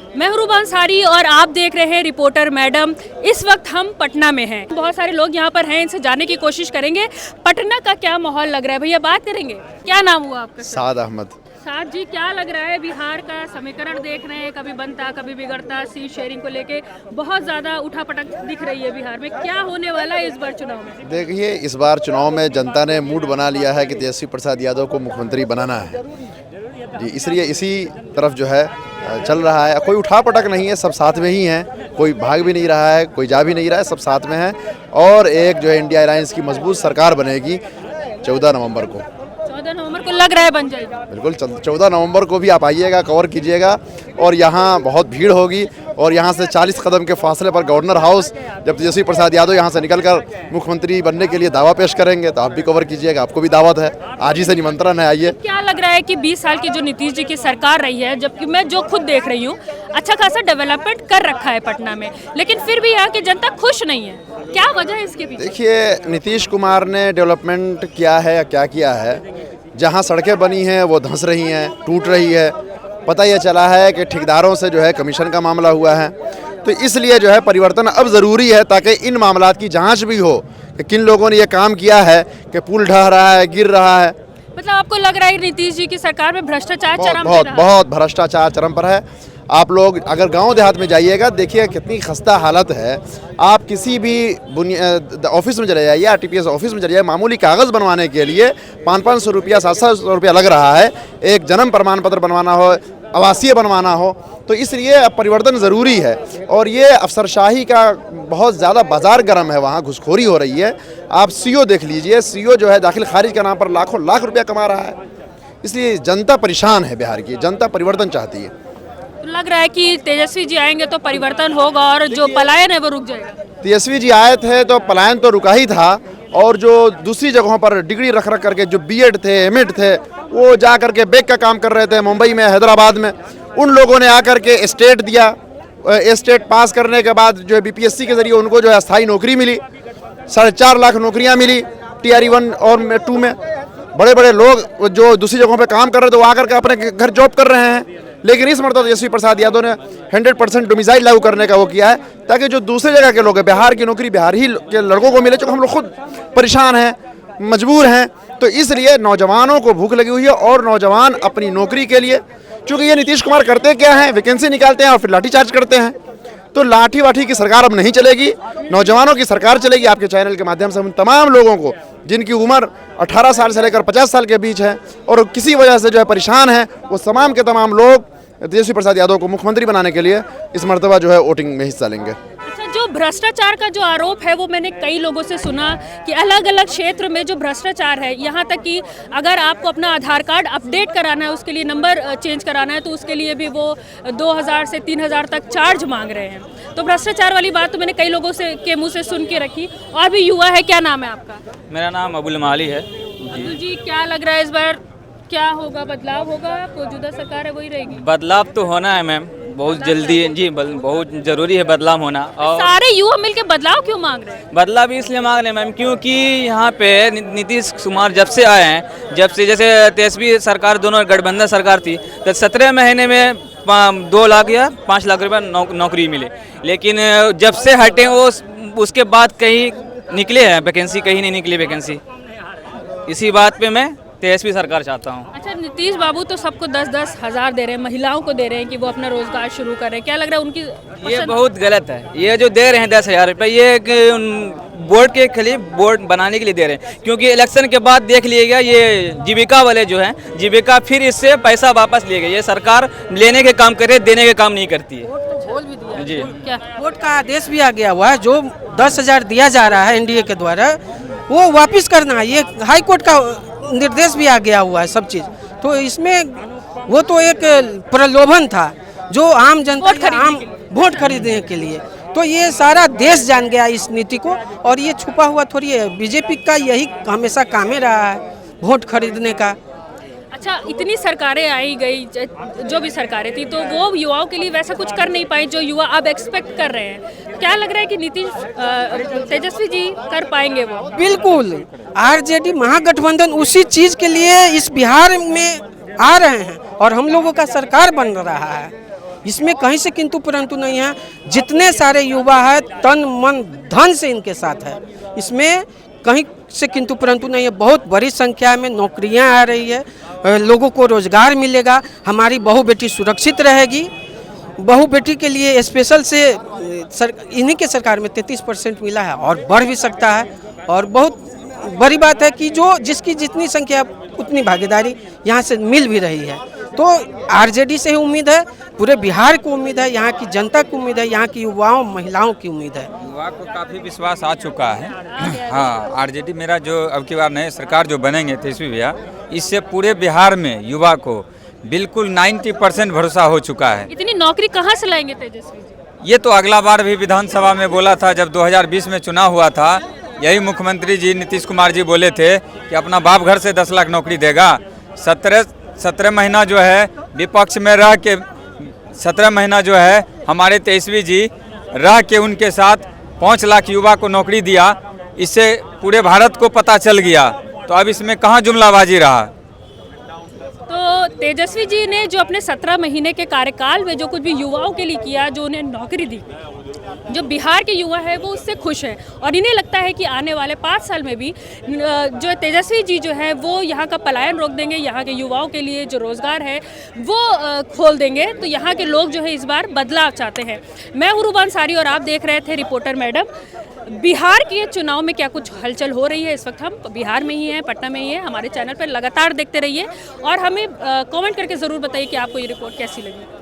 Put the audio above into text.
मैं रूबा अंसारी और आप देख रहे हैं रिपोर्टर मैडम। इस वक्त हम पटना में हैं। बहुत सारे लोग यहाँ पर हैं, इनसे जानने की कोशिश करेंगे पटना का क्या माहौल लग रहा है। भैया बात करेंगे, क्या नाम हुआ आपका? साद अहमद। साद जी, क्या लग रहा है? बिहार का समीकरण देख रहे हैं, कभी बनता कभी बिगड़ता। सीट शेयरिंग को लेके बहुत ज़्यादा उठापटक दिख रही है बिहार में। क्या होने वाला है इस बार चुनाव में? देखिए, इस बार चुनाव में जनता ने मूड बना लिया है कि तेजस्वी प्रसाद यादव को मुख्यमंत्री बनाना है जी, इसलिए इसी तरफ जो है चल रहा है। कोई उठापटक नहीं है, सब साथ में ही हैं, कोई भाग भी नहीं रहा है, कोई जा भी नहीं रहा है, सब साथ में हैं। और एक जो है इंडिया अलायंस की मजबूत सरकार बनेगी 14 नवंबर को। 14 नवंबर को लग रहा है बन जाएगी। बिल्कुल 14 नवंबर को भी आप आइएगा, कवर कीजिएगा। और यहाँ बहुत भीड़ होगी और यहाँ से 40 कदम के फासले पर गवर्नर हाउस, जब तेजस्वी प्रसाद यादव यहाँ से निकलकर मुख्यमंत्री बनने के लिए दावा पेश करेंगे तो आप भी कवर कीजिएगा, आपको भी दावत है, आज ही से निमंत्रण है, आइए। क्या लग रहा है कि 20 साल की जो नीतीश जी की सरकार रही है, जबकि मैं जो खुद देख रही हूँ अच्छा खासा डेवलपमेंट कर रखा है पटना में, लेकिन फिर भी यहाँ की जनता खुश नहीं है, क्या वजह है इसके पीछे? देखिए, नीतीश कुमार ने डेवलपमेंट किया है या क्या किया है? जहाँ सड़कें बनी हैं वो धंस रही हैं, टूट रही है। पता यह चला है कि ठेकेदारों से जो है कमीशन का मामला हुआ है, तो इसलिए जो है परिवर्तन अब ज़रूरी है, ताकि इन मामलात की जांच भी हो कि किन लोगों ने ये काम किया है कि पुल ढह रहा है, गिर रहा है। मतलब आपको लग रहा है नीतीश जी की सरकार में भ्रष्टाचार चरम पे रहा है? बहुत भ्रष्टाचार चरम पर है। आप लोग अगर गांव देहात में जाइएगा, देखिए कितनी खस्ता हालत है। आप किसी भी ऑफिस में चले जाइए, आरटीपीएस ऑफिस में चले जाइए, मामूली कागज़ बनवाने के लिए 500-500 रुपया, 700 रुपया लग रहा है। एक जन्म प्रमाण पत्र बनवाना हो, आवासीय बनवाना हो, तो इसलिए अब परिवर्तन ज़रूरी है। और ये अफसरशाही का बहुत ज़्यादा बाजार गर्म है, वहाँ घुसखोरी हो रही है। आप सीओ देख लीजिए, सीओ जो है दाखिल खारिज के नाम पर लाखों लाख रुपया कमा रहा है। इसलिए जनता परेशान है, बिहार की जनता परिवर्तन चाहती है। तो लग रहा है कि तेजस्वी जी आएंगे तो परिवर्तन होगा और जो पलायन है वो रुक जाएगा। तेजस्वी जी आए थे तो पलायन तो रुका ही था, और जो दूसरी जगहों पर डिग्री रख करके जो बीएड थे, एमएड थे, वो जा करके बैग का काम कर रहे थे मुंबई में, हैदराबाद में, उन लोगों ने आकर के स्टेट दिया। स्टेट पास करने के बाद जो है बीपीएससी के जरिए उनको जो है स्थायी नौकरी मिली, 4.5 लाख नौकरियां मिली TRE 1 और 2 में। बड़े बड़े लोग जो दूसरी जगहों पे काम कर रहे थे वो आकर के अपने घर जॉब कर रहे हैं। लेकिन इस मरतबा तेजस्वी प्रसाद यादव ने 100% डोमिसाइल लागू करने का वो किया है, ताकि जो दूसरे जगह के लोग हैं, बिहार की नौकरी बिहार ही के लड़कों को मिले, जो हम लोग खुद परेशान हैं, मजबूर हैं। तो इसलिए नौजवानों को भूख लगी हुई है, और नौजवान अपनी नौकरी के लिए, चूँकि ये नीतीश कुमार करते क्या हैं, वैकेंसी निकालते हैं और फिर लाठीचार्ज करते हैं। तो लाठी वाठी की सरकार अब नहीं चलेगी, नौजवानों की सरकार चलेगी। आपके चैनल के माध्यम से हम तमाम लोगों को, जिनकी उम्र 18 साल से लेकर 50 साल के बीच है और किसी वजह से जो है परेशान हैं, वो तमाम के तमाम लोग तेजस्वी प्रसाद यादव को मुख्यमंत्री बनाने के लिए इस मरतबा जो है वोटिंग में हिस्सा लेंगे। अच्छा, जो भ्रष्टाचार का जो आरोप है वो मैंने कई लोगों से सुना कि अलग अलग क्षेत्र में जो भ्रष्टाचार है, यहाँ तक कि अगर आपको अपना आधार कार्ड अपडेट कराना है, उसके लिए नंबर चेंज कराना है, तो उसके लिए भी वो 2000 से 3000 तक चार्ज मांग रहे हैं। तो भ्रष्टाचार वाली बात तो मैंने कई लोगों से के मुँह से सुन के रखी। और भी युवा है, क्या नाम है आपका? मेरा नाम अबुल माली है। अब्दुल जी, क्या लग रहा है इस बार क्या होगा? बदलाव होगा? मौजूदा सरकार है वही रहेगी? बदलाव तो होना है मैम, बहुत जल्दी जी, बहुत ज़रूरी है बदलाव होना। और सारे युवा मिलके बदलाव क्यों मांग रहे हैं? बदलाव इसलिए मांग रहे हैं मैम, क्योंकि यहाँ पे नीतीश कुमार जब से आए हैं, जब से जैसे तेजस्वी सरकार, दोनों गठबंधन सरकार थी, तो 17 महीने में 2 लाख या 5 लाख रुपये नौकरी मिले। लेकिन जब से हटे वो, उसके बाद कहीं निकले हैं वैकेंसी, कहीं नहीं निकली वैकेंसी। इसी बात पे मैं तेजस्वी सरकार चाहता हूँ। अच्छा, नीतीश बाबू तो सबको 10-10 हज़ार दे रहे हैं, महिलाओं को दे रहे हैं कि वो अपना रोजगार शुरू करें। क्या लग रहा है उनकी ये बहुत गलत है। ये जो दे रहे हैं 10,000 रुपये, ये बोर्ड के खाली बोर्ड बनाने के लिए दे रहे हैं, क्योंकि इलेक्शन के बाद देख लिएगा ये जीविका वाले जो हैं, जीविका फिर इससे पैसा वापस ले गए। ये सरकार लेने के काम करे, देने के काम नहीं करती है जी। क्या वोट का आदेश भी आ गया हुआ है, जो 10,000 दिया जा रहा है एनडीए के द्वारा, वो वापस करना है। ये हाई कोर्ट का निर्देश भी आ गया हुआ है सब चीज़। तो इसमें वो तो एक प्रलोभन था जो आम जनता वोट खरीदने के लिए। तो ये सारा देश जान गया इस नीति को, और ये छुपा हुआ थोड़ी है। बीजेपी का यही हमेशा काम ही रहा है, वोट खरीदने का। अच्छा, इतनी सरकारें आई गई, जो भी सरकारें थी, तो वो युवाओं के लिए वैसा कुछ कर नहीं पाई जो युवा अब एक्सपेक्ट कर रहे हैं। क्या लग रहा है कि नीतीश तेजस्वी जी कर पाएंगे वो? बिल्कुल, आरजेडी महागठबंधन उसी चीज के लिए इस बिहार में आ रहे हैं और हम लोगों का सरकार बन रहा है। इसमें कहीं से किंतु परंतु नहीं है। जितने सारे युवा है तन मन धन से इनके साथ है, इसमें कहीं से किंतु परंतु नहीं है। बहुत बड़ी संख्या में नौकरियां आ रही है, लोगों को रोजगार मिलेगा, हमारी बहू बेटी सुरक्षित रहेगी। बहू बेटी के लिए स्पेशल से इन्हीं के सरकार में 33% मिला है और बढ़ भी सकता है। और बहुत बड़ी बात है कि जो जिसकी जितनी संख्या उतनी भागीदारी यहाँ से मिल भी रही है। तो आरजेडी से ही उम्मीद है, पूरे बिहार को उम्मीद है, यहाँ की जनता को उम्मीद है, यहाँ की युवाओं महिलाओं की उम्मीद है। युवा को काफ़ी विश्वास आ चुका है। हाँ, आरजेडी मेरा जो अब की बार नए सरकार जो बनेंगे तेजस्वी भैया, इससे पूरे बिहार में युवा को बिल्कुल 90% भरोसा हो चुका है। इतनी नौकरी कहाँ से लाएंगे तेजस्वी जी? ये तो अगला बार भी विधानसभा में बोला था, जब 2020 में चुनाव हुआ था, यही मुख्यमंत्री जी नीतीश कुमार जी बोले थे कि अपना बाप घर से 10 लाख नौकरी देगा। 17 महीना जो है विपक्ष में रह के 17 महीना जो है हमारे तेजस्वी जी रह के उनके साथ 5 लाख युवा को नौकरी दिया। इससे पूरे भारत को पता चल गया, तो अब इसमें कहाँ जुमलाबाजी रहा। तो तेजस्वी जी ने जो अपने 17 महीने के कार्यकाल में जो कुछ भी युवाओं के लिए किया, जो उन्हें नौकरी दी, जो बिहार के युवा है वो उससे खुश है। और इन्हें लगता है कि आने वाले 5 साल में भी जो तेजस्वी जी जो है वो यहाँ का पलायन रोक देंगे, यहाँ के युवाओं के लिए जो रोज़गार है वो खोल देंगे। तो यहाँ के लोग जो है इस बार बदलाव चाहते हैं। मैं हूँ रूबा अंसारी और आप देख रहे थे रिपोर्टर मैडम। बिहार के चुनाव में क्या कुछ हलचल हो रही है, इस वक्त हम बिहार में ही हैं, पटना में ही हैं। हमारे चैनल पर लगातार देखते रहिए और हमें कमेंट करके ज़रूर बताइए कि आपको ये रिपोर्ट कैसी लगी।